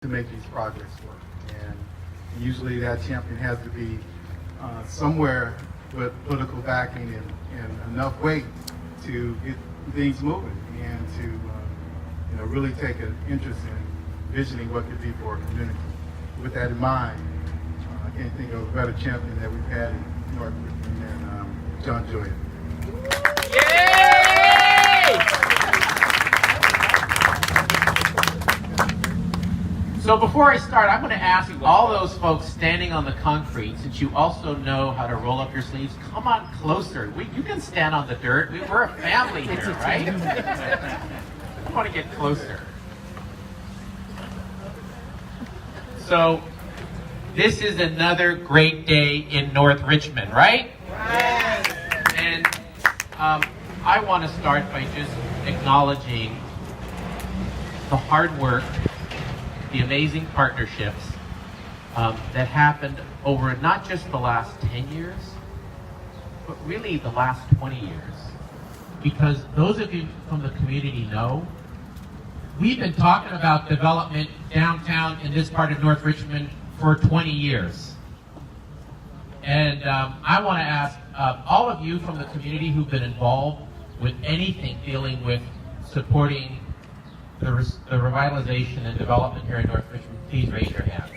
to make these projects work. And usually that champion has to be somewhere with political backing and enough weight to get things moving and to really take an interest in visioning what could be for our community. With that in mind, I can't think of a better champion that we've had in North Richmond than John Joya. So before I start, I'm going to ask all those folks standing on the concrete, since you also know how to roll up your sleeves, come on closer. You can stand on the dirt. We're a family here, right? I want to get closer. So this is another great day in North Richmond, right? And I want to start by just acknowledging the hard work, the amazing partnerships that happened over not just the last 10 years, but really the last 20 years. Because those of you from the community know, we've been talking about development downtown in this part of North Richmond for 20 years. And I want to ask all of you from the community who've been involved with anything dealing with supporting the revitalization and development here in North Richmond, please raise your hands.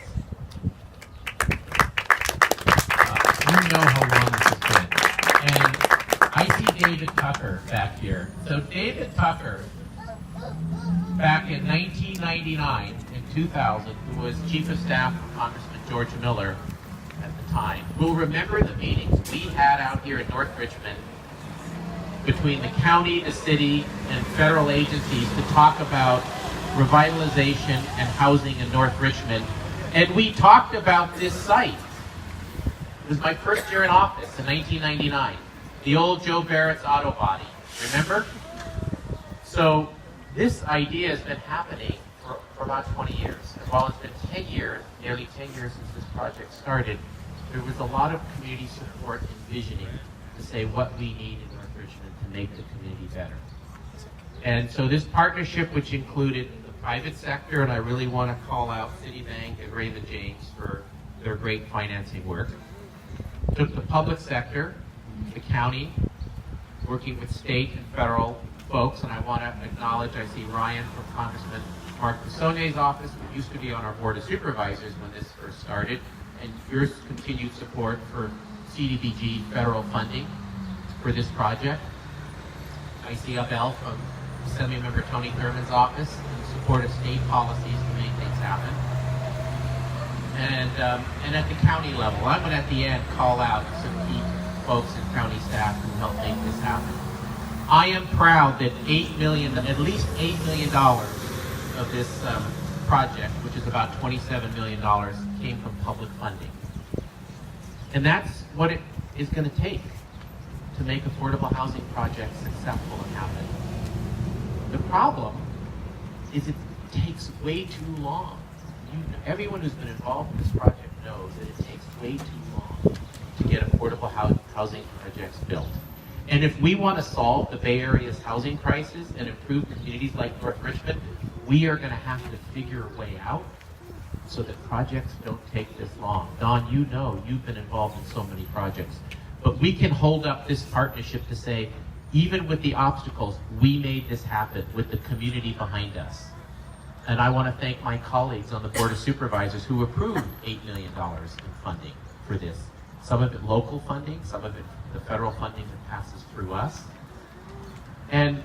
You know how long this has been. And I see David Tucker back here. So David Tucker, back in 1999 and 2000, who was Chief of Staff for Congressman George Miller at the time, will remember the meetings we had out here in North Richmond between the county, the city, and federal agencies to talk about revitalization and housing in North Richmond. And we talked about this site. It was my first year in office in 1999. The old Joe Barrett's Auto Body. Remember? So this idea has been happening for about 20 years. And while it's been 10 years, nearly 10 years since this project started, there was a lot of community support and visioning to say what we need in North Richmond to make the community better. And so this partnership, which included the private sector, and I really want to call out Citibank and Raymond James for their great financing work, took the public sector, the county, working with state and federal folks, and I want to acknowledge, I see Ryan from Congressman Mark Bissonnet's office, who used to be on our Board of Supervisors when this first started, and your continued support for CDBG federal funding for this project. I see Abel from Assembly Member Tony Thurman's office in support of state policies to make things happen. And at the county level, I'm going to at the end call out some key folks and county staff who helped make this happen. I am proud that at least $8 million of this project, which is about $27 million, came from public funding. And that's what it is going to take to make affordable housing projects successful and happen. The problem is it takes way too long. Everyone who's been involved in this project knows that it takes way too long to get affordable housing projects built. And if we want to solve the Bay Area's housing crisis and improve communities like North Richmond, we are going to have to figure a way out so that projects don't take this long. Don, you know, you've been involved in so many projects. But we can hold up this partnership to say, even with the obstacles, we made this happen with the community behind us. And I want to thank my colleagues on the Board of Supervisors who approved $8 million in funding for this. Some of it local funding, some of it the federal funding that passes through us. And,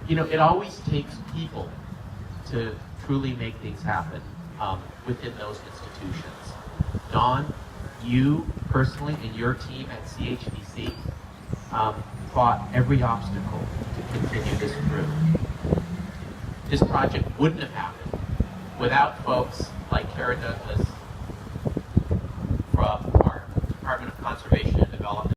you know, it always takes people to truly make things happen within those institutions. Don, you personally and your team at CHBC fought every obstacle to continue this through. This project wouldn't have happened without folks like Kara Douglas from our Department of Conservation and Development.